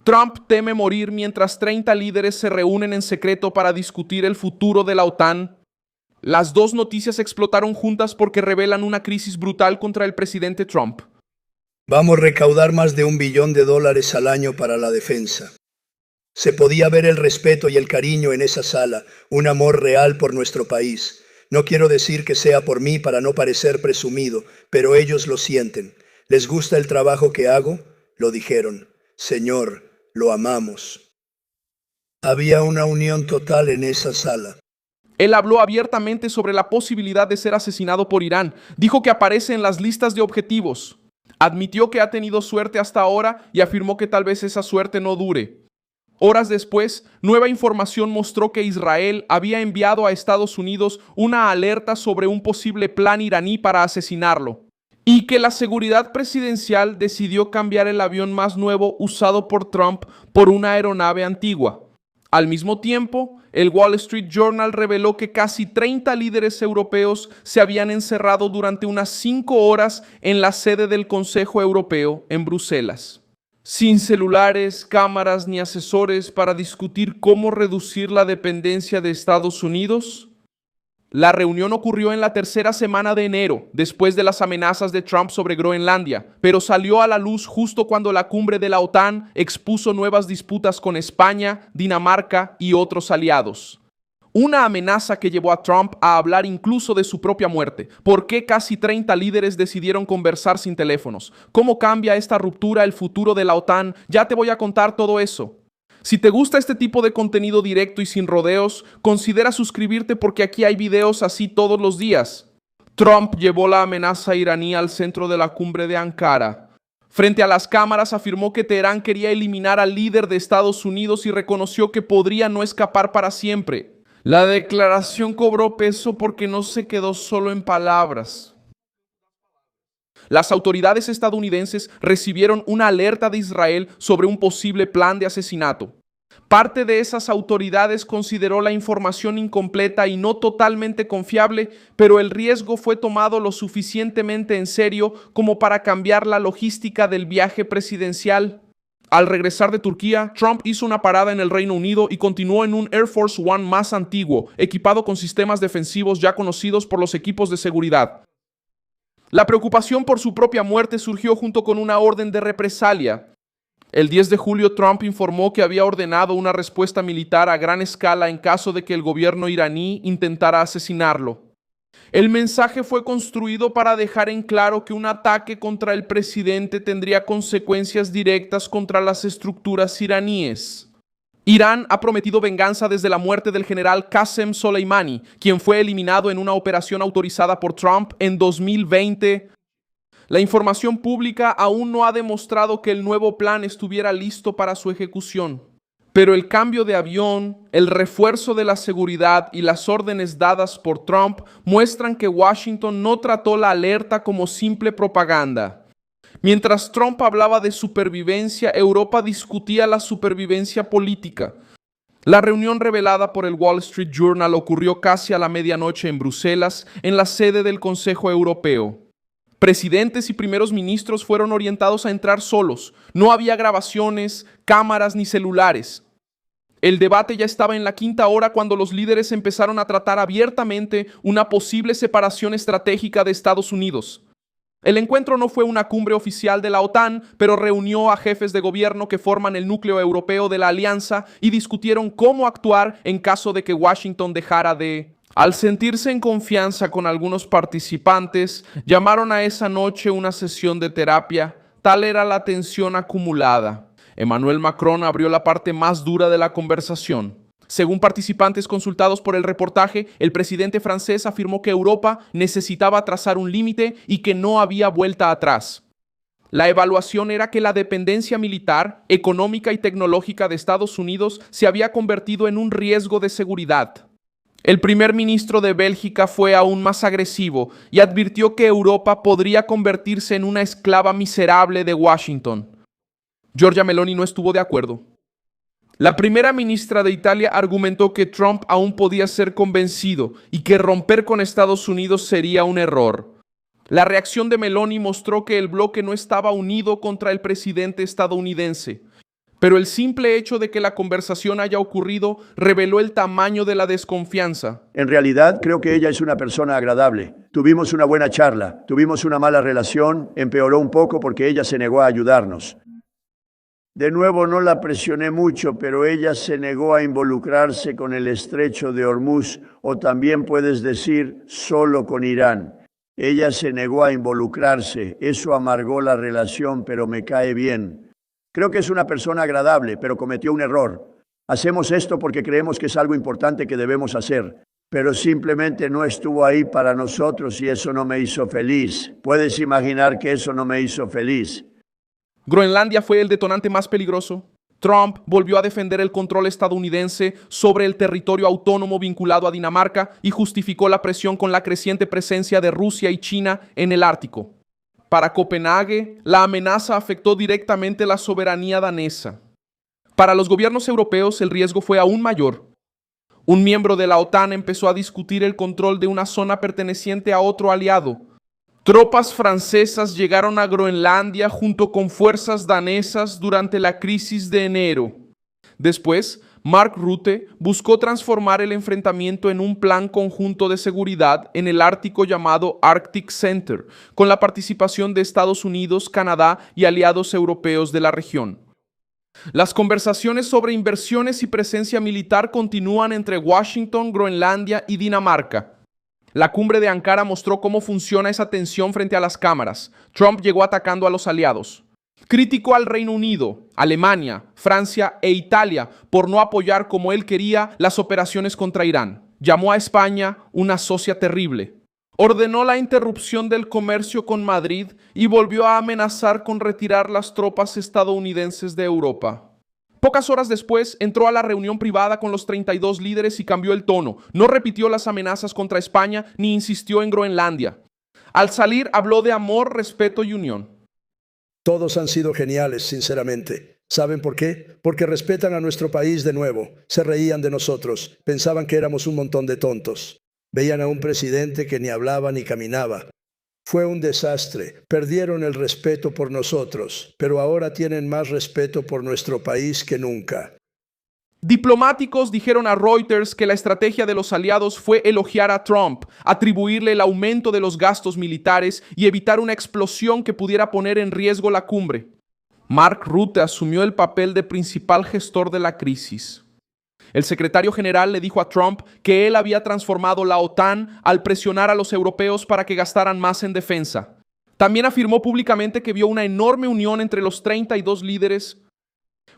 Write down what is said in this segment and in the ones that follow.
Trump teme morir mientras 30 líderes se reúnen en secreto para discutir el futuro de la OTAN. Las dos noticias explotaron juntas porque revelan una crisis brutal contra el presidente Trump. Vamos a recaudar más de $1 billón al año para la defensa. Se podía ver el respeto y el cariño en esa sala, un amor real por nuestro país. No quiero decir que sea por mí para no parecer presumido, pero ellos lo sienten. ¿Les gusta el trabajo que hago? Lo dijeron. Señor, lo amamos. Había una unión total en esa sala. Él habló abiertamente sobre la posibilidad de ser asesinado por Irán. Dijo que aparece en las listas de objetivos. Admitió que ha tenido suerte hasta ahora y afirmó que tal vez esa suerte no dure. Horas después, nueva información mostró que Israel había enviado a Estados Unidos una alerta sobre un posible plan iraní para asesinarlo, y que la seguridad presidencial decidió cambiar el avión más nuevo usado por Trump por una aeronave antigua. Al mismo tiempo, el Wall Street Journal reveló que casi 30 líderes europeos se habían encerrado durante unas 5 horas en la sede del Consejo Europeo en Bruselas, sin celulares, cámaras ni asesores para discutir cómo reducir la dependencia de Estados Unidos. La reunión ocurrió en la tercera semana de enero, después de las amenazas de Trump sobre Groenlandia, pero salió a la luz justo cuando la cumbre de la OTAN expuso nuevas disputas con España, Dinamarca y otros aliados. Una amenaza que llevó a Trump a hablar incluso de su propia muerte. ¿Por qué casi 30 líderes decidieron conversar sin teléfonos? ¿Cómo cambia esta ruptura el futuro de la OTAN? Ya te voy a contar todo eso. Si te gusta este tipo de contenido directo y sin rodeos, considera suscribirte porque aquí hay videos así todos los días. Trump llevó la amenaza iraní al centro de la cumbre de Ankara. Frente a las cámaras afirmó que Teherán quería eliminar al líder de Estados Unidos y reconoció que podría no escapar para siempre. La declaración cobró peso porque no se quedó solo en palabras. Las autoridades estadounidenses recibieron una alerta de Israel sobre un posible plan de asesinato. Parte de esas autoridades consideró la información incompleta y no totalmente confiable, pero el riesgo fue tomado lo suficientemente en serio como para cambiar la logística del viaje presidencial. Al regresar de Turquía, Trump hizo una parada en el Reino Unido y continuó en un Air Force One más antiguo, equipado con sistemas defensivos ya conocidos por los equipos de seguridad. La preocupación por su propia muerte surgió junto con una orden de represalia. El 10 de julio, Trump informó que había ordenado una respuesta militar a gran escala en caso de que el gobierno iraní intentara asesinarlo. El mensaje fue construido para dejar en claro que un ataque contra el presidente tendría consecuencias directas contra las estructuras iraníes. Irán ha prometido venganza desde la muerte del general Qasem Soleimani, quien fue eliminado en una operación autorizada por Trump en 2020. La información pública aún no ha demostrado que el nuevo plan estuviera listo para su ejecución. Pero el cambio de avión, el refuerzo de la seguridad y las órdenes dadas por Trump muestran que Washington no trató la alerta como simple propaganda. Mientras Trump hablaba de supervivencia, Europa discutía la supervivencia política. La reunión revelada por el Wall Street Journal ocurrió casi a la medianoche en Bruselas, en la sede del Consejo Europeo. Presidentes y primeros ministros fueron orientados a entrar solos. No había grabaciones, cámaras ni celulares. El debate ya estaba en la quinta hora cuando los líderes empezaron a tratar abiertamente una posible separación estratégica de Estados Unidos. El encuentro no fue una cumbre oficial de la OTAN, pero reunió a jefes de gobierno que forman el núcleo europeo de la alianza y discutieron cómo actuar en caso de que Washington dejara de... Al sentirse en confianza con algunos participantes, llamaron a esa noche una sesión de terapia. Tal era la tensión acumulada. Emmanuel Macron abrió la parte más dura de la conversación. Según participantes consultados por el reportaje, el presidente francés afirmó que Europa necesitaba trazar un límite y que no había vuelta atrás. La evaluación era que la dependencia militar, económica y tecnológica de Estados Unidos se había convertido en un riesgo de seguridad. El primer ministro de Bélgica fue aún más agresivo y advirtió que Europa podría convertirse en una esclava miserable de Washington. Giorgia Meloni no estuvo de acuerdo. La primera ministra de Italia argumentó que Trump aún podía ser convencido y que romper con Estados Unidos sería un error. La reacción de Meloni mostró que el bloque no estaba unido contra el presidente estadounidense. Pero el simple hecho de que la conversación haya ocurrido reveló el tamaño de la desconfianza. En realidad, creo que ella es una persona agradable. Tuvimos una buena charla, tuvimos una mala relación, empeoró un poco porque ella se negó a ayudarnos. De nuevo, no la presioné mucho, pero ella se negó a involucrarse con el estrecho de Hormuz, o también puedes decir, solo con Irán. Ella se negó a involucrarse, eso amargó la relación, pero me cae bien. Creo que es una persona agradable, pero cometió un error. Hacemos esto porque creemos que es algo importante que debemos hacer, pero simplemente no estuvo ahí para nosotros y eso no me hizo feliz. Puedes imaginar que eso no me hizo feliz. Groenlandia fue el detonante más peligroso. Trump volvió a defender el control estadounidense sobre el territorio autónomo vinculado a Dinamarca y justificó la presión con la creciente presencia de Rusia y China en el Ártico. Para Copenhague, la amenaza afectó directamente la soberanía danesa. Para los gobiernos europeos, el riesgo fue aún mayor. Un miembro de la OTAN empezó a discutir el control de una zona perteneciente a otro aliado. Tropas francesas llegaron a Groenlandia junto con fuerzas danesas durante la crisis de enero. Después, Mark Rutte buscó transformar el enfrentamiento en un plan conjunto de seguridad en el Ártico llamado Arctic Center, con la participación de Estados Unidos, Canadá y aliados europeos de la región. Las conversaciones sobre inversiones y presencia militar continúan entre Washington, Groenlandia y Dinamarca. La cumbre de Ankara mostró cómo funciona esa tensión frente a las cámaras. Trump llegó atacando a los aliados. Criticó al Reino Unido, Alemania, Francia e Italia por no apoyar como él quería las operaciones contra Irán. Llamó a España una socia terrible. Ordenó la interrupción del comercio con Madrid y volvió a amenazar con retirar las tropas estadounidenses de Europa. Pocas horas después, entró a la reunión privada con los 32 líderes y cambió el tono. No repitió las amenazas contra España ni insistió en Groenlandia. Al salir, habló de amor, respeto y unión. Todos han sido geniales, sinceramente. ¿Saben por qué? Porque respetan a nuestro país de nuevo. Se reían de nosotros. Pensaban que éramos un montón de tontos. Veían a un presidente que ni hablaba ni caminaba. Fue un desastre. Perdieron el respeto por nosotros, pero ahora tienen más respeto por nuestro país que nunca. Diplomáticos dijeron a Reuters que la estrategia de los aliados fue elogiar a Trump, atribuirle el aumento de los gastos militares y evitar una explosión que pudiera poner en riesgo la cumbre. Mark Rutte asumió el papel de principal gestor de la crisis. El secretario general le dijo a Trump que él había transformado la OTAN al presionar a los europeos para que gastaran más en defensa. También afirmó públicamente que vio una enorme unión entre los 32 líderes.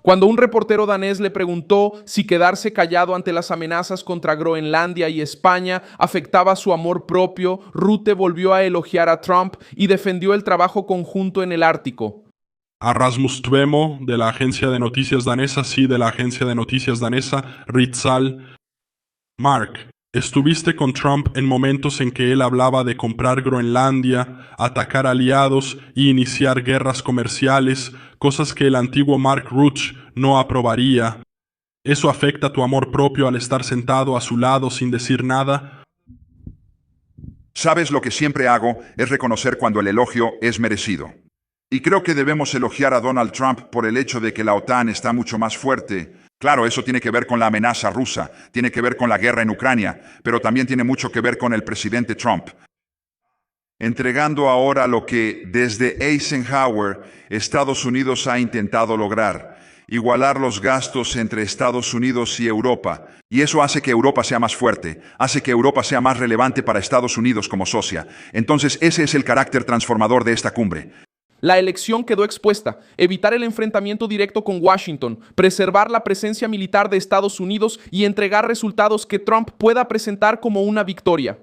Cuando un reportero danés le preguntó si quedarse callado ante las amenazas contra Groenlandia y España afectaba su amor propio, Rutte volvió a elogiar a Trump y defendió el trabajo conjunto en el Ártico. A Rasmus Tvemo, de la agencia de noticias danesa, de la agencia de noticias danesa, Ritzal. Mark, estuviste con Trump en momentos en que él hablaba de comprar Groenlandia, atacar aliados y iniciar guerras comerciales, cosas que el antiguo Mark Rutte no aprobaría. ¿Eso afecta tu amor propio al estar sentado a su lado sin decir nada? Sabes, lo que siempre hago es reconocer cuando el elogio es merecido. Y creo que debemos elogiar a Donald Trump por el hecho de que la OTAN está mucho más fuerte. Claro, eso tiene que ver con la amenaza rusa, tiene que ver con la guerra en Ucrania, pero también tiene mucho que ver con el presidente Trump. Entregando ahora lo que desde Eisenhower Estados Unidos ha intentado lograr, igualar los gastos entre Estados Unidos y Europa. Y eso hace que Europa sea más fuerte, hace que Europa sea más relevante para Estados Unidos como socia. Entonces ese es el carácter transformador de esta cumbre. La elección quedó expuesta: evitar el enfrentamiento directo con Washington, preservar la presencia militar de Estados Unidos y entregar resultados que Trump pueda presentar como una victoria.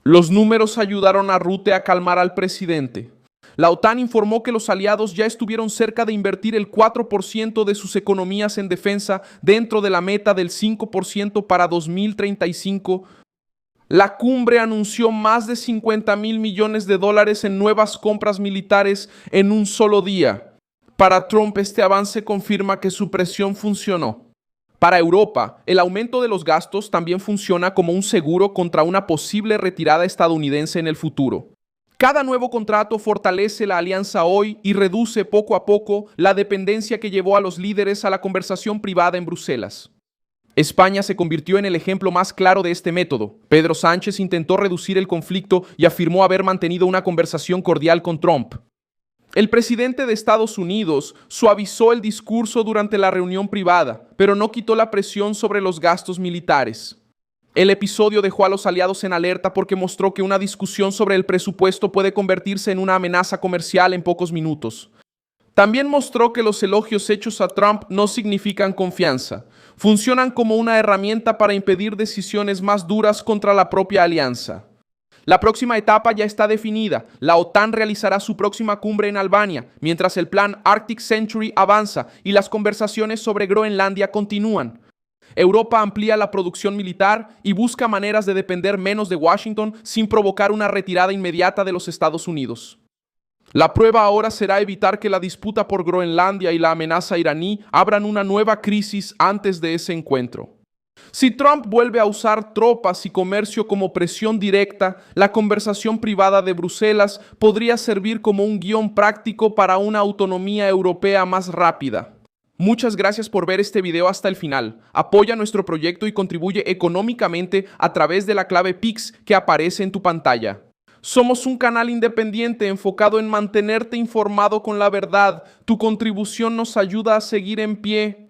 Los números ayudaron a Rutte a calmar al presidente. La OTAN informó que los aliados ya estuvieron cerca de invertir el 4% de sus economías en defensa dentro de la meta del 5% para 2035. La cumbre anunció más de $50,000 millones en nuevas compras militares en un solo día. Para Trump, este avance confirma que su presión funcionó. Para Europa, el aumento de los gastos también funciona como un seguro contra una posible retirada estadounidense en el futuro. Cada nuevo contrato fortalece la alianza hoy y reduce poco a poco la dependencia que llevó a los líderes a la conversación privada en Bruselas. España se convirtió en el ejemplo más claro de este método. Pedro Sánchez intentó reducir el conflicto y afirmó haber mantenido una conversación cordial con Trump. El presidente de Estados Unidos suavizó el discurso durante la reunión privada, pero no quitó la presión sobre los gastos militares. El episodio dejó a los aliados en alerta porque mostró que una discusión sobre el presupuesto puede convertirse en una amenaza comercial en pocos minutos. También mostró que los elogios hechos a Trump no significan confianza. Funcionan como una herramienta para impedir decisiones más duras contra la propia alianza. La próxima etapa ya está definida. La OTAN realizará su próxima cumbre en Albania, mientras el plan Arctic Century avanza y las conversaciones sobre Groenlandia continúan. Europa amplía la producción militar y busca maneras de depender menos de Washington sin provocar una retirada inmediata de los Estados Unidos. La prueba ahora será evitar que la disputa por Groenlandia y la amenaza iraní abran una nueva crisis antes de ese encuentro. Si Trump vuelve a usar tropas y comercio como presión directa, la conversación privada de Bruselas podría servir como un guión práctico para una autonomía europea más rápida. Muchas gracias por ver este video hasta el final. Apoya nuestro proyecto y contribuye económicamente a través de la clave PIX que aparece en tu pantalla. Somos un canal independiente enfocado en mantenerte informado con la verdad. Tu contribución nos ayuda a seguir en pie.